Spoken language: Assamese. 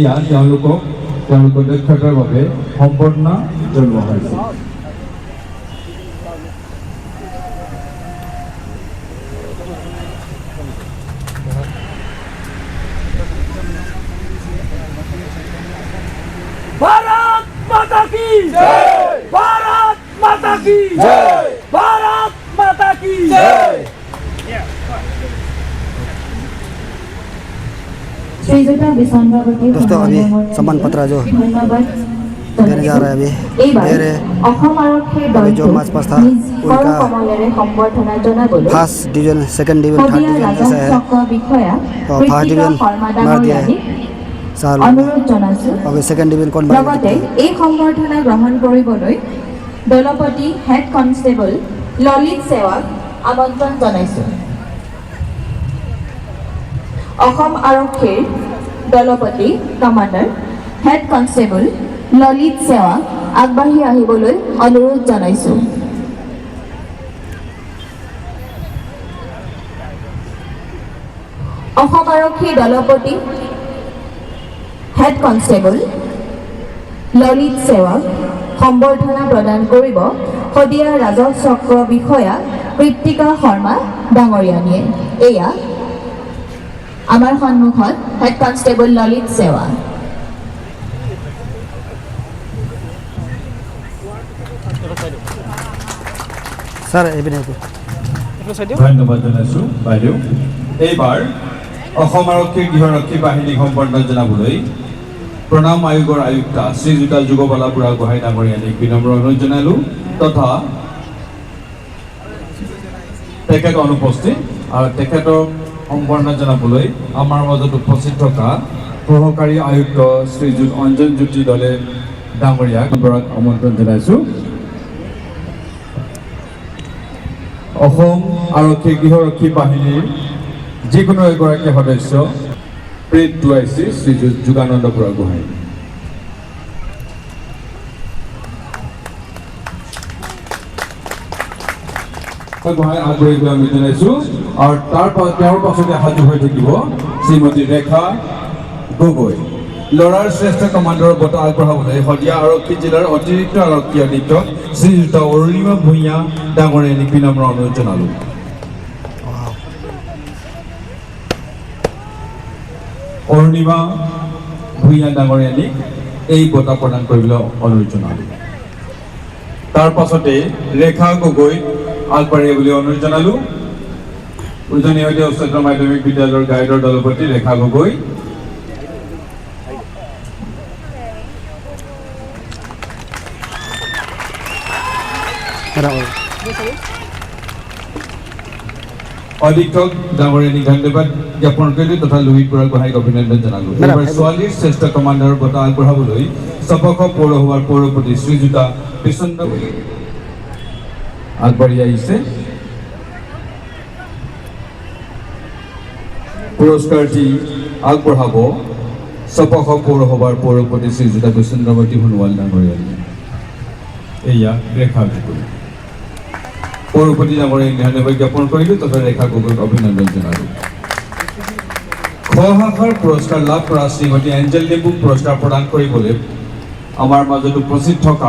তেওঁলোকৰ দক্ষতাৰ বাবে সম্বৰ্ধনা জনোৱা হৈছে। भारत माता की जय, भारत माता की जय, भारत माता की जय। दोस्तों अभी सम्मान पत्र जो देने जा रहा है अभी अभी जो मार्च पास था उनका first division, second division, third division जैसा है तो फर्स्ट डिवीजन मार दिया है साल अभी सेकंड डिवीजन कौन লগতে এই সম্বৰ্ধনা গ্ৰহণ কৰিবলৈ দলপতি হেড কনষ্টেবল ললিত সেৱাক আমন্ত্ৰণ জনাইছো। অসম আৰক্ষীৰ দলপতি কমাণ্ডাৰ হেড কনষ্টেবল ললিত সেৱাক আগবাঢ়ি আহিবলৈ অনুৰোধ জনাইছো। অসম আৰক্ষীৰ দলপতি হেড কনষ্টেবল ললিত সেৱাক সম্বৰ্ধনা প্ৰদান কৰিব শদিয়া ৰাজহ চক্ৰ বিষয়া কৃত্তিকা শৰ্মা ডাঙৰীয়ানীয়ে। এয়া আমাৰ সন্মুখত হেড কনষ্টেবল ললিত সেৱা। सर ধন্যবাদ জনাইছোঁ বাইদেউ। এইবাৰ অসম আৰক্ষীৰ গৃহৰক্ষী বাহিনীক সম্বৰ্ধনা জনাবলৈ প্ৰণাম আয়োগৰ আয়ুক্তা শ্ৰীযুতা যুগবালা বুঢ়াগোহাঁই ডাঙৰীয়ানীক বিনম্ৰ অনুৰোধ জনালোঁ তথা তেখেত অনুপস্থিত আৰু তেখেতক সম্বৰ্ধনা জনাবলৈ আমাৰ মাজত উপস্থিত থকা সহকাৰী আয়ুক্ত শ্ৰীযুত অঞ্জন জ্যোতি দলে ডাঙৰীয়াক আমন্ত্ৰণ জনাইছোঁ। অসম আৰক্ষী গৃহৰক্ষী বাহিনীৰ যিকোনো এগৰাকী সদস্য প্ৰেড টু আই চি শ্ৰীযুত যোগানন্দ বুঢ়াগোহাঁই। আগবাঢ়িবলৈ আমি জনাইছোঁ আৰু তেওঁৰ পাছতে সাজু হৈ থাকিব শ্ৰীমতী ৰেখা গগৈ। ল'ৰাৰ শ্ৰেষ্ঠ কমাণ্ডাৰৰ বঁটা আগবঢ়াবলৈ শদিয়া আৰক্ষী জিলাৰ অতিৰিক্ত আৰক্ষী অধীক্ষক শ্ৰীযুত অৰুণিমা ভূঞা ডাঙৰীয়ানীক বিনম্ৰ অনুৰোধ জনালোঁ। অৰুণিমা ভূঞা ডাঙৰীয়ানীক এই বঁটা প্ৰদান কৰিবলৈ অনুৰোধ জনালোঁ। তাৰ পাছতে ৰেখা গগৈ আগবাঢ়িব বুলি অনুৰোধ জনালোঁ। উজনি শদিয়া উচ্চতৰ মাধ্যমিক বিদ্যালয়ৰ গাইডৰ দলপতি ৰেখা গগৈ। অধীক্ষক ডাঙৰীয়ানীক ধন্যবাদ জ্ঞাপন কৰিলোঁ তথা লোহিত বুঢ়াগোহাঁইক অভিনন্দন জনালোঁ। এইবাৰ ছোৱালীৰ শ্ৰেষ্ঠ কমাণ্ডাৰৰ বঁটা আগবঢ়াবলৈ চপক পৌৰসভাৰ পৌৰপতি শ্ৰীযুতা বিচন্দ আগবাঢ়ি আহিছে। পুৰস্কাৰটি আগবঢ়াব চপক পৌৰসভাৰ পৌৰপতি শ্ৰীযুতা বিচন্দ্ৰৱতী সোণোৱাল ডাঙৰীয়ানী। এয়া ৰেখা গগৈ। পৌৰপতি ডাঙৰীয়াক ধন্যবাদ জ্ঞাপন কৰিলোঁ তথা ৰেখা গগৈক অভিনন্দন জনালোঁ। খ শাখাৰ পুৰস্কাৰ লাভ কৰা শ্ৰীমতী এঞ্জেল দেৱুক পুৰস্কাৰ প্ৰদান কৰিবলৈ আমাৰ মাজত উপস্থিত থকা